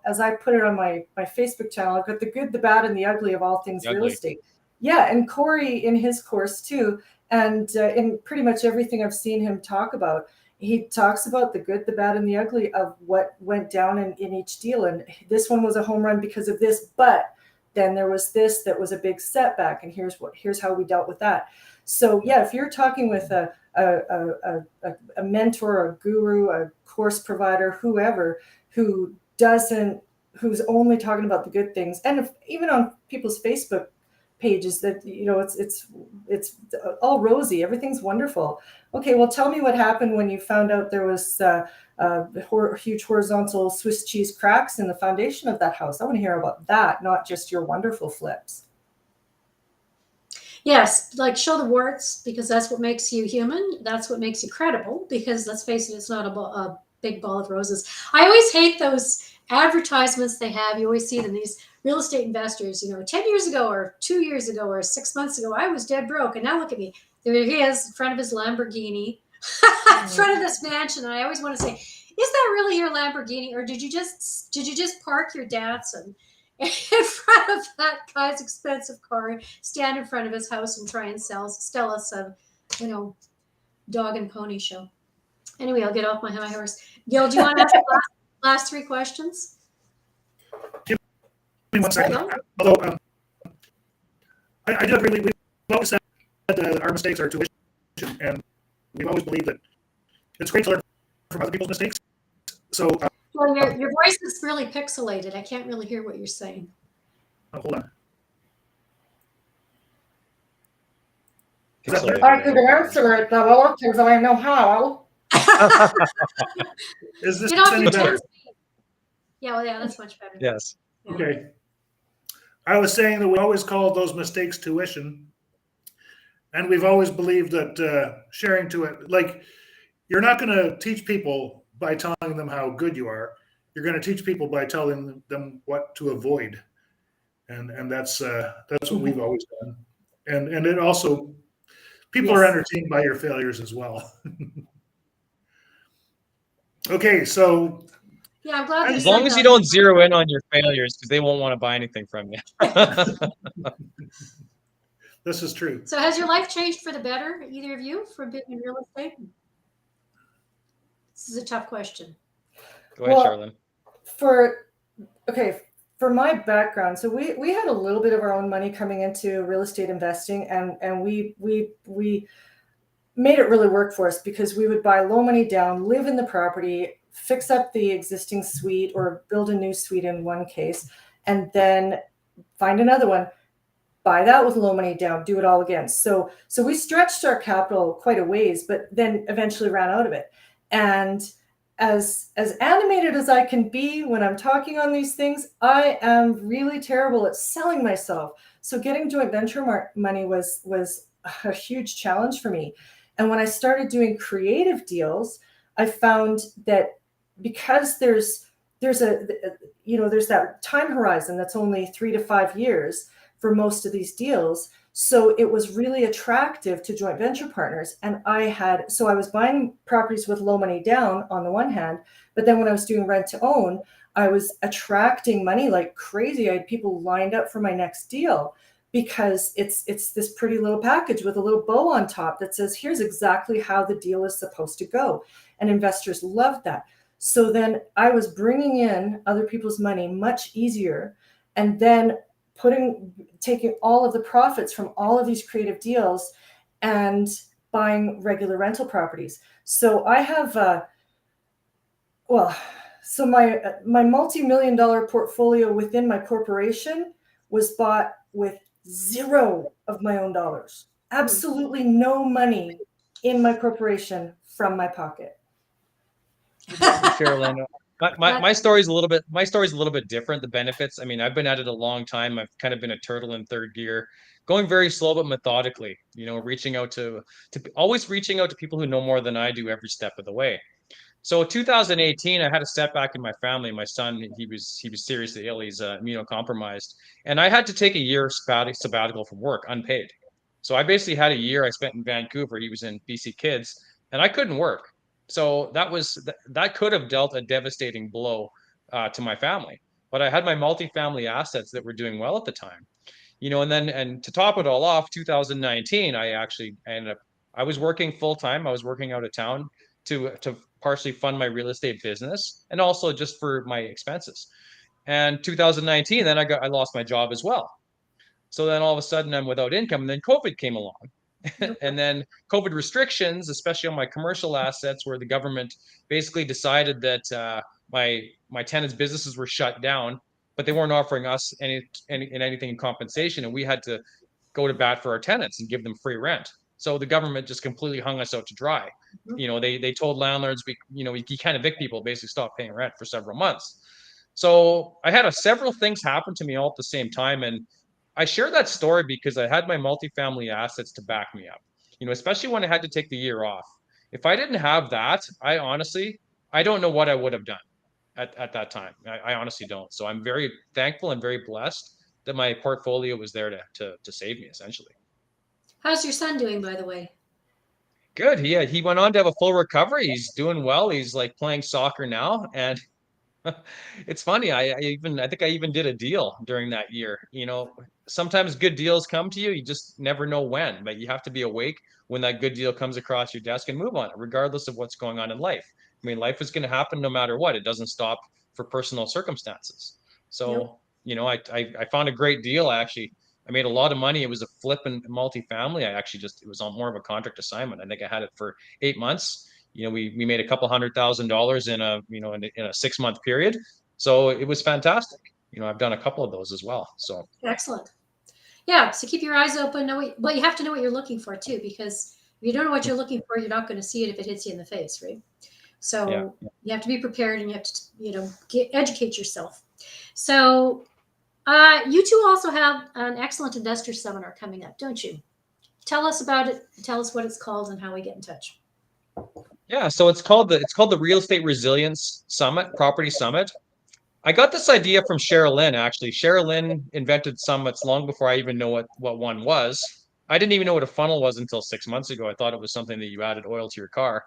As I put it on my Facebook channel, I've got the good, the bad, and the ugly of all things real estate. Yeah, and Cory in his course too, and in pretty much everything I've seen him talk about, he talks about the good, the bad, and the ugly of what went down in each deal. And this one was a home run because of this, but then there was this that was a big setback, and here's how we dealt with that. So yeah, if you're talking with a mentor, a guru, a course provider, whoever, who's only talking about the good things, and even on people's Facebook pages that it's all rosy, everything's wonderful. Okay, well, tell me what happened when you found out there was huge horizontal Swiss cheese cracks in the foundation of that house. I want to hear about that, not just your wonderful flips. Yes, like show the warts, because that's what makes you human. That's what makes you credible, because let's face it, it's not a big ball of roses. I always hate those advertisements they have. You always see them, these real estate investors, 10 years ago or 2 years ago or 6 months ago, I was dead broke. And now look at me. There he is in front of his Lamborghini, in front of this mansion. And I always want to say, is that really your Lamborghini? Or did you just park your Datsun in front of that guy's expensive car, stand in front of his house and try and sell us a, dog and pony show? Anyway, I'll get off my high horse. Gil, do you want to ask the last 3 questions? Give me 1 second. Although I do agree, we've always said that our mistakes are tuition, and we've always believed that it's great to learn from other people's mistakes. So, well, your voice is really pixelated. I can't really hear what you're saying. Hold on. I could answer it, though, because I know how. Is this Get off any your better? Yeah, that's much better. Yes. Yeah. Okay. I was saying that we always called those mistakes tuition, and we've always believed that sharing to it, like, you're not going to teach people by telling them how good you are. You're going to teach people by telling them what to avoid, and that's what we've always done. And it also, people are entertained by your failures as well. Okay, so yeah, I'm glad. As long as you don't zero in on your failures, because they won't want to buy anything from you. this is true. So has your life changed for the better, either of you, from being in real estate? This is a tough question. Go ahead, Sherilynn. For my background, so we had a little bit of our own money coming into real estate investing, and we made it really work for us, because we would buy low money down, live in the property, fix up the existing suite or build a new suite in one case, and then find another one, buy that with low money down, do it all again. So we stretched our capital quite a ways, but then eventually ran out of it. And as animated as I can be when I'm talking on these things, I am really terrible at selling myself. So getting joint venture money was a huge challenge for me. And when I started doing creative deals, I found that because there's that time horizon that's only 3 to 5 years for most of these deals. So it was really attractive to joint venture partners. And I was buying properties with low money down on the one hand, but then when I was doing rent to own, I was attracting money like crazy. I had people lined up for my next deal, because it's this pretty little package with a little bow on top that says, here's exactly how the deal is supposed to go. And investors loved that. So then I was bringing in other people's money much easier, and then taking all of the profits from all of these creative deals and buying regular rental properties. So I have, my multi-million-dollar portfolio within my corporation was bought with 0 of my own dollars. Absolutely no money in my corporation from my pocket. Sherilynn, my story's a little bit different. The benefits, I mean, I've been at it a long time. I've kind of been a turtle in third gear, going very slow but methodically, reaching out to people who know more than I do every step of the way. So 2018, I had a setback in my family. My son, he was seriously ill. He's immunocompromised, and I had to take a year sabbatical from work, unpaid. So I basically had a year I spent in Vancouver. He was in BC Kids, and I couldn't work. So that could have dealt a devastating blow to my family. But I had my multifamily assets that were doing well at the time, and to top it all off, 2019, I was working full time. I was working out of town to partially fund my real estate business and also just for my expenses. And 2019, then I lost my job as well. So then all of a sudden I'm without income, and then COVID came along. And then COVID restrictions, especially on my commercial assets, where the government basically decided that my tenants' businesses were shut down, but they weren't offering us anything in compensation, and we had to go to bat for our tenants and give them free rent. So the government just completely hung us out to dry. They told landlords, you can't evict people, basically stop paying rent for several months. So I had several things happen to me all at the same time, and I share that story because I had my multifamily assets to back me up, especially when I had to take the year off. If I didn't have that, I don't know what I would have done at that time. I honestly don't. So I'm very thankful and very blessed that my portfolio was there to save me, essentially. How's your son doing, by the way? Good. He went on to have a full recovery. He's doing well. He's like playing soccer now, and it's funny. I think I even did a deal during that year. Sometimes good deals come to you. You just never know when, but you have to be awake when that good deal comes across your desk and move on it, regardless of what's going on in life. I mean, life is going to happen no matter what. It doesn't stop for personal circumstances. So, I found a great deal. I made a lot of money. It was a flip and multifamily. It was on more of a contract assignment. I think I had it for 8 months. We made a couple $100,000 in a 6-month period. So it was fantastic. I've done a couple of those as well. So excellent. Yeah. So keep your eyes open. Well, you have to know what you're looking for too, because if you don't know what you're looking for, you're not going to see it if it hits you in the face, right? So you have to be prepared, and you have to educate yourself. So you two also have an excellent investor seminar coming up, don't you? Tell us about it. Tell us what it's called and how we get in touch. Yeah, so it's called the Real Estate Resilience Summit, Property Summit. I got this idea from Sherilynn, actually. Sherilynn invented summits long before I even know what one was. I didn't even know what a funnel was until 6 months ago. I thought it was something that you added oil to your car.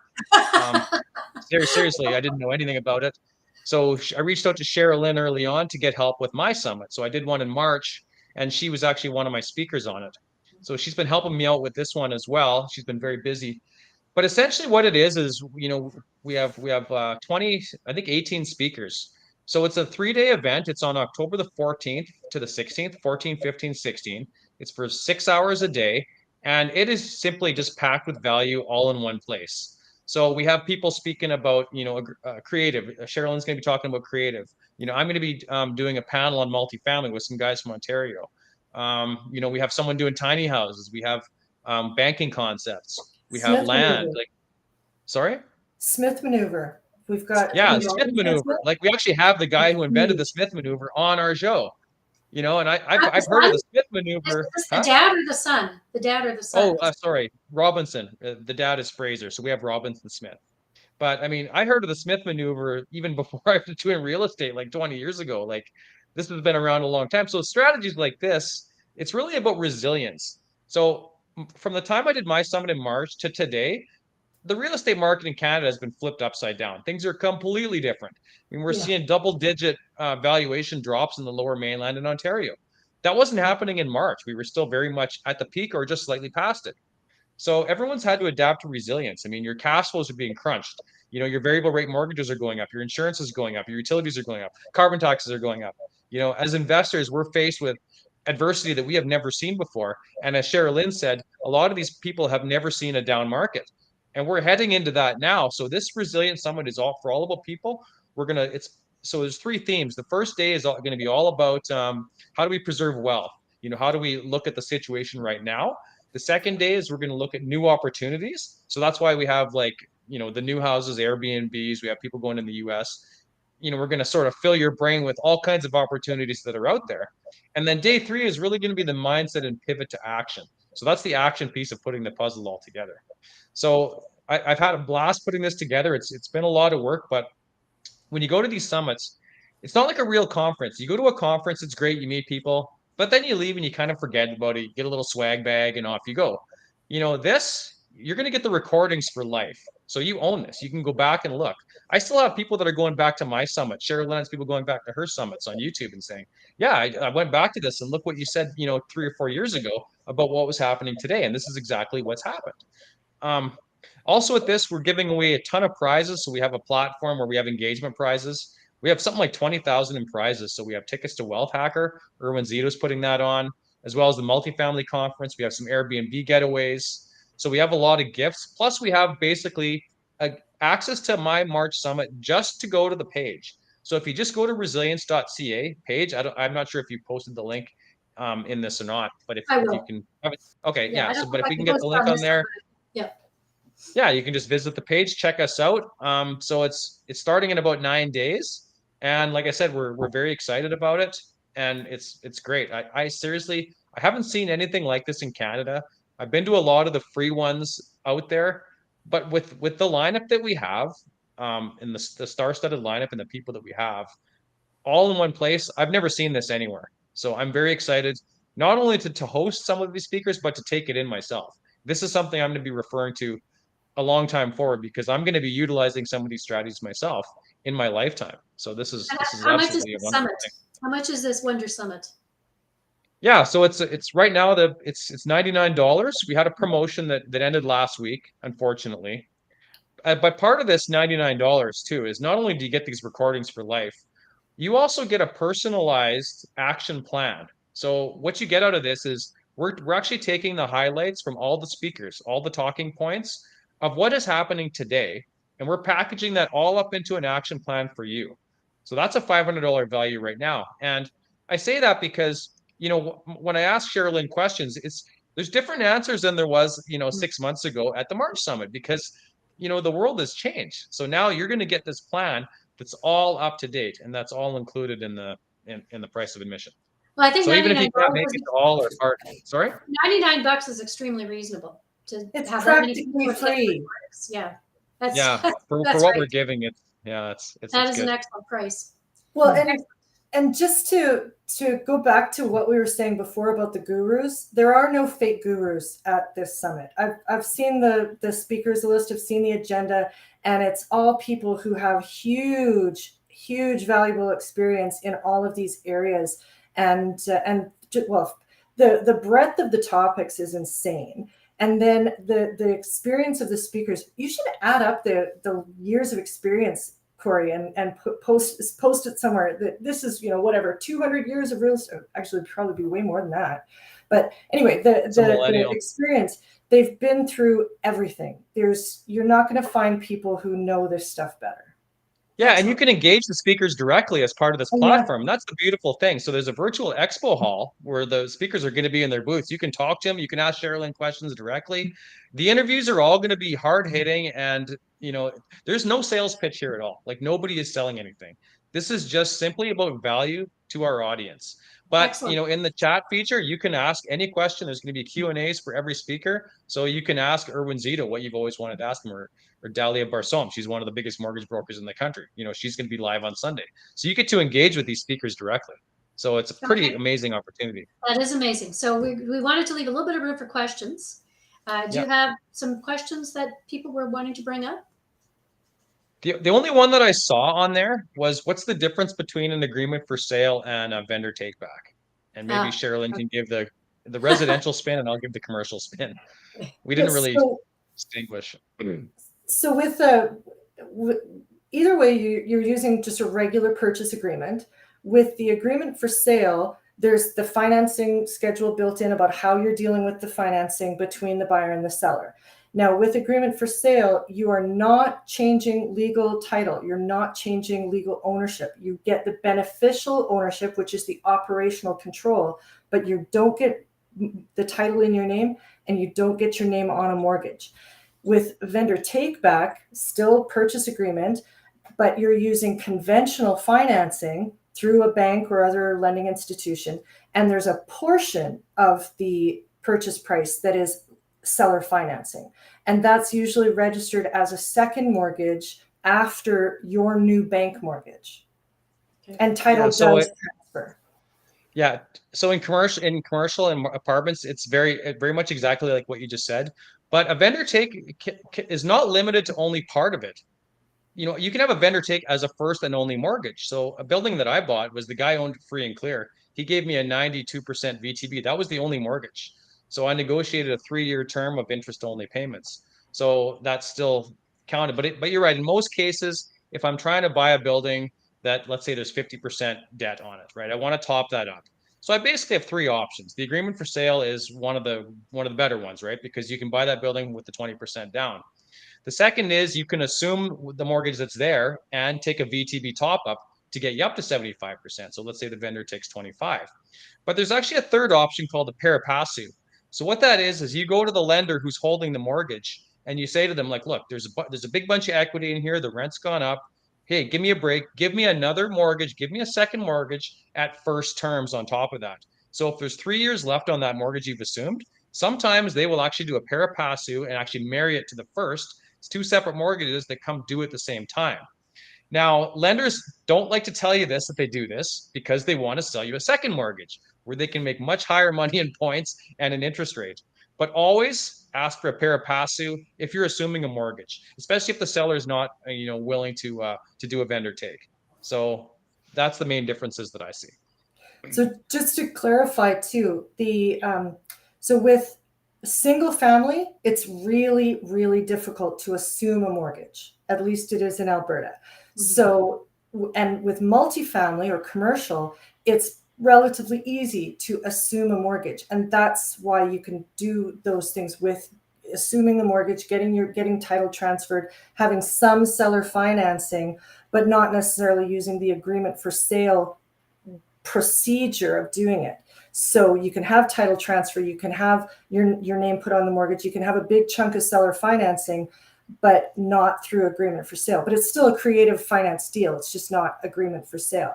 Seriously, I didn't know anything about it. So I reached out to Sherilynn early on to get help with my summit. So I did one in March, and she was actually one of my speakers on it. So she's been helping me out with this one as well. She's been very busy. But essentially what it is, we have 20, I think 18 speakers. So it's a 3-day event. It's on October the 14th to the 16th, 14, 15, 16. It's for 6 hours a day. And it is simply just packed with value all in one place. So we have people speaking about, creative. Sherilynn's going to be talking about creative. I'm going to be doing a panel on multifamily with some guys from Ontario. We have someone doing tiny houses. We have banking concepts. We have Smith land. maneuver. Sorry? Smith maneuver. We've got Smith maneuver. Like we actually have the guy who invented the Smith maneuver on our show. And I've heard of the Smith maneuver. Is this the dad or the son? The dad or the son? Oh, sorry, Robinson. The dad is Fraser, so we have Robinson Smith. But I mean, I heard of the Smith maneuver even before I was doing real estate, like 20 years ago. Like this has been around a long time. So strategies like this, it's really about resilience. So from the time I did my summit in March to today, the real estate market in Canada has been flipped upside down. Things are completely different. I mean, we're seeing double-digit valuation drops in the Lower Mainland in Ontario. That wasn't happening in March. We were still very much at the peak or just slightly past it. So everyone's had to adapt to resilience. I mean, your cash flows are being crunched. Your variable rate mortgages are going up. Your insurance is going up. Your utilities are going up. Carbon taxes are going up. As investors, we're faced with adversity that we have never seen before. And as Sherilynn said, a lot of these people have never seen a down market. And we're heading into that now. So this Resilient Summit is all for all about people. So there's 3 themes. The first day is going to be all about how do we preserve wealth? How do we look at the situation right now? The second day is we're going to look at new opportunities. So that's why we have the new houses, Airbnbs. We have people going in the US. We're going to sort of fill your brain with all kinds of opportunities that are out there. And then day 3 is really going to be the mindset and pivot to action. So that's the action piece of putting the puzzle all together. So I've had a blast putting this together. It's been a lot of work, but when you go to these summits, it's not like a real conference. You go to a conference, it's great, you meet people, but then you leave and you kind of forget about it. You get a little swag bag and off you go. You're going to get the recordings for life. So you own this. You can go back and look. I still have people that are going back to my summit. Sherilynn has people going back to her summits on YouTube and saying, yeah, I went back to this and look what you said, 3 or 4 years ago about what was happening today. And this is exactly what's happened. Also at this, we're giving away a ton of prizes. So we have a platform where we have engagement prizes. We have something like 20,000 in prizes. So we have tickets to Wealth Hacker. Erwin Zito's putting that on. as well as the multifamily conference. We have some Airbnb getaways. So we have a lot of gifts. Plus we have basically access to my March summit just to go to the page. So if you just go to resilience.ca page, I'm not sure if you posted the link in this or not, but if you can have it, okay, yeah. So, but if we can get the link on there, yeah, you can just visit the page, check us out. So it's starting in about 9 days, and like I said, we're very excited about it, and it's great. I seriously, I haven't seen anything like this in Canada. I've been to a lot of the free ones out there, but with the lineup that we have, and the star-studded lineup and the people that we have, all in one place, I've never seen this anywhere. So I'm very excited, not only to host some of these speakers, but to take it in myself. This is something I'm going to be referring to a long time forward, because I'm going to be utilizing some of these strategies myself in my lifetime. So this is how much is absolutely a the wonderful summit? thing. How much is this Wonder Summit? Yeah, so it's right now it's $99. We had a promotion that ended last week, unfortunately. But part of this $99 too is not only do you get these recordings for life, you also get a personalized action plan. So what you get out of this is we're actually taking the highlights from all the speakers, all the talking points of what is happening today, and we're packaging that all up into an action plan for you. So that's a $500 value right now. And I say that because, when I ask Sherilynn questions, there's different answers than there was, 6 months ago at the March Summit, because, the world has changed. So now you're going to get this plan that's all up to date, and that's all included in the price of admission. Well, I think so even if you can't make it to all or part, sorry, $99 is extremely reasonable to It's have that many practically people free. Yeah, that's for that's what right. we're giving it. Yeah, it's That is good. an excellent price. Well, and just to go back to what we were saying before about the gurus, there are no fake gurus at this summit. I've seen the speakers list, I've seen the agenda, and it's all people who have huge valuable experience in all of these areas, and well, the breadth of the topics is insane. And then the experience of the speakers, you should add up the years of experience, Cory, and post it somewhere that this is, whatever, 200 years of real estate. Actually, it'd probably be way more than that. But anyway, the experience, they've been through everything. You're not going to find people who know this stuff better. Yeah, and you can engage the speakers directly as part of this platform. Yeah. That's the beautiful thing. So there's a virtual expo hall where the speakers are going to be in their booths. You can talk to them. You can ask Sherilynn questions directly. The interviews are all going to be hard hitting, and there's no sales pitch here at all. Like, nobody is selling anything. This is just simply about value to our audience. But Excellent. in the chat feature, you can ask any question. There's going to be Q&As for every speaker. So you can ask Erwin Zito what you've always wanted to ask him, or Dalia Barsom. She's one of the biggest mortgage brokers in the country. She's going to be live on Sunday. So you get to engage with these speakers directly. So it's a pretty amazing opportunity. That is amazing. So we wanted to leave a little bit of room for questions. Do you have some questions that people were wanting to bring up? The only one that I saw on there was, what's the difference between an agreement for sale and a vendor take back? And maybe Sherilynn can give the residential spin, and I'll give the commercial spin. We didn't really distinguish. So with either way, you're using just a regular purchase agreement. With the agreement for sale, there's the financing schedule built in about how you're dealing with the financing between the buyer and the seller. Now, with agreement for sale, you are not changing legal title. You're not changing legal ownership. You get the beneficial ownership, which is the operational control, but you don't get the title in your name, and you don't get your name on a mortgage. With vendor take back, still purchase agreement, but you're using conventional financing through a bank or other lending institution, and there's a portion of the purchase price that is seller financing, and that's usually registered as a second mortgage after your new bank mortgage. And title does transfer. Yeah. So in commercial and apartments, it's very much exactly like what you just said. But a vendor take is not limited to only part of it. You can have a vendor take as a first and only mortgage. So a building that I bought was, the guy owned free and clear. He gave me a 92% VTB. That was the only mortgage. So I negotiated a 3-year term of interest-only payments. So that's still counted. But you're right. In most cases, if I'm trying to buy a building that, let's say there's 50% debt on it, right? I want to top that up. So I basically have three options. The agreement for sale is one of the better ones, right? Because you can buy that building with the 20% down. The second is you can assume the mortgage that's there and take a VTB top up to get you up to 75%. So let's say the vendor takes 25. But there's actually a third option called a pari passu. So what that is you go to the lender who's holding the mortgage and you say to them, like, look, there's a big bunch of equity in here. The rent's gone up. Hey, give me a break. Give me another mortgage. Give me a second mortgage at first terms on top of that. So if there's 3 years left on that mortgage you've assumed, sometimes they will actually do a pari passu and actually marry it to the first. It's two separate mortgages that come due at the same time. Now, lenders don't like to tell you this, that they do this, because they want to sell you a second mortgage where they can make much higher money in points and an interest rate. But always ask for a pari passu if you're assuming a mortgage, especially if the seller is not, willing to do a vendor take. So that's the main differences that I see. So just to clarify too, so with single family, it's really, really difficult to assume a mortgage. At least it is in Alberta. Mm-hmm. So, and with multifamily or commercial, it's relatively easy to assume a mortgage. And that's why you can do those things with assuming the mortgage, getting title transferred, having some seller financing, but not necessarily using the agreement for sale procedure of doing it. So you can have title transfer, you can have your name put on the mortgage, you can have a big chunk of seller financing, but not through agreement for sale. But it's still a creative finance deal. It's just not agreement for sale.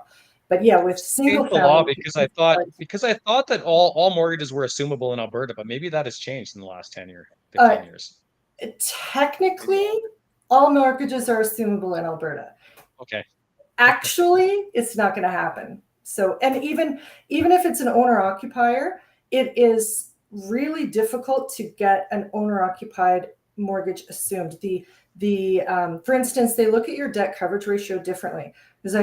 But yeah, with single family, law, because I thought that all mortgages were assumable in Alberta, but maybe that has changed in the last 10 years, 15 years. Technically, all mortgages are assumable in Alberta. Okay. Actually, it's not going to happen. So, and even if it's an owner-occupier, it is really difficult to get an owner-occupied mortgage assumed. For instance, they look at your debt coverage ratio differently. Because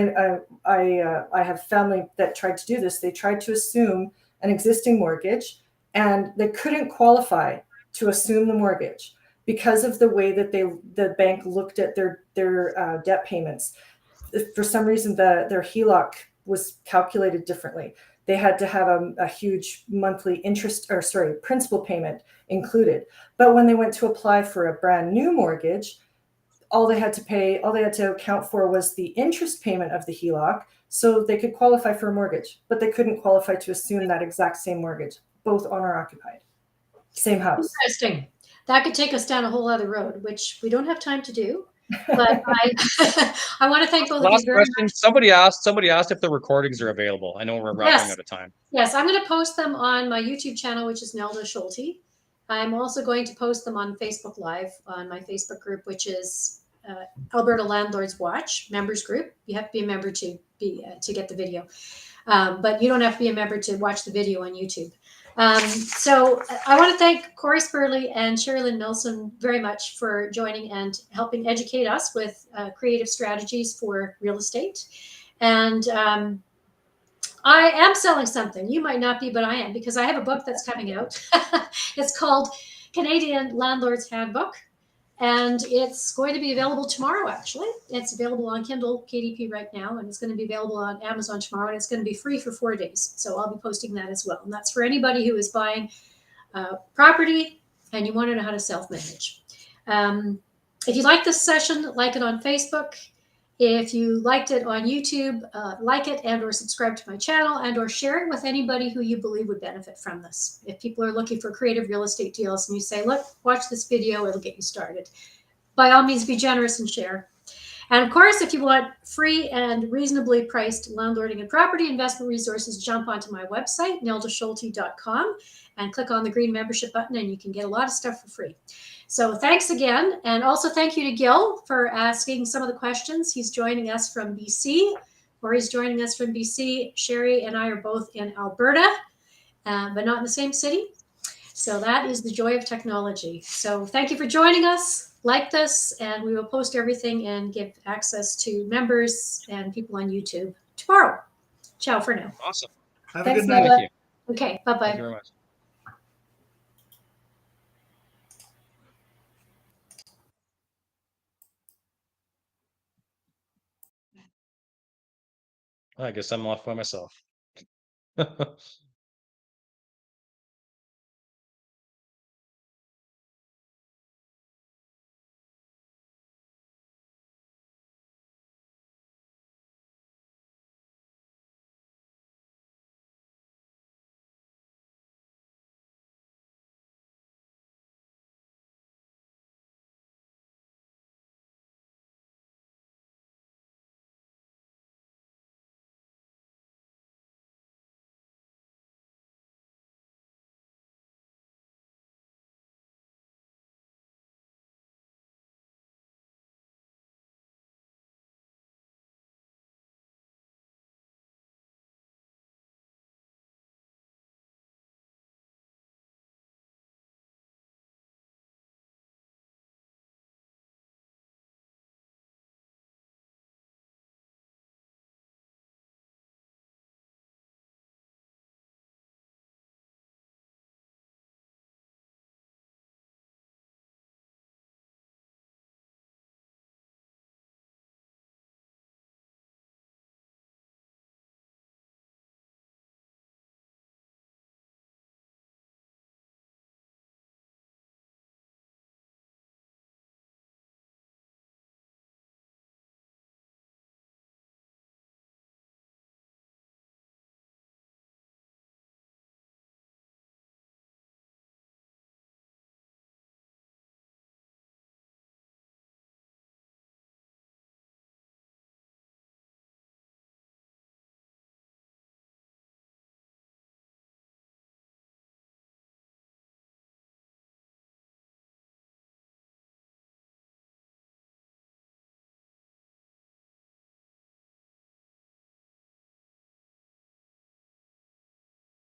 I have family that tried to do this. They tried to assume an existing mortgage, and they couldn't qualify to assume the mortgage because of the way that the bank looked at their debt payments. For some reason, their HELOC was calculated differently. They had to have a huge monthly principal payment included. But when they went to apply for a brand new mortgage, all they had to account for was the interest payment of the HELOC, so they could qualify for a mortgage, but they couldn't qualify to assume that exact same mortgage, both owner occupied, same house. Interesting. That could take us down a whole other road, which we don't have time to do. But I want to thank both of you very much. Somebody asked if the recordings are available. I know we're wrapping out of time. Yes, I'm going to post them on my YouTube channel, which is Nelda Schulte. I'm also going to post them on Facebook Live on my Facebook group, which is Alberta Landlords Watch members group. You have to be a member to get the video, but you don't have to be a member to watch the video on YouTube. So I want to thank Cory Sperle and Sherilynn Milson very much for joining and helping educate us with creative strategies for real estate. And I am selling something. You might not be, but I am, because I have a book that's coming out. It's called Canadian Landlord's Handbook. And it's going to be available tomorrow, actually. It's available on Kindle KDP right now, and it's going to be available on Amazon tomorrow, and it's going to be free for 4 days. So I'll be posting that as well. And that's for anybody who is buying property and you want to know how to self-manage. If you like this session, like it on Facebook. If you liked it on YouTube, like it and or subscribe to my channel and or share it with anybody who you believe would benefit from this. If people are looking for creative real estate deals and you say, look, watch this video, it'll get you started. By all means, be generous and share. And of course, if you want free and reasonably priced landlording and property investment resources, jump onto my website, neldaschulte.com, and click on the green membership button, and you can get a lot of stuff for free. So thanks again. And also thank you to Gil for asking some of the questions. He's joining us from BC, or he's joining us from BC. Sherry and I are both in Alberta, but not in the same city. So that is the joy of technology. So thank you for joining us. Like this, and we will post everything and give access to members and people on YouTube tomorrow. Ciao for now. Awesome. Have Thanks, a good night. Nella. Thank you. Okay, bye-bye. Thank you very much. I guess I'm off by myself.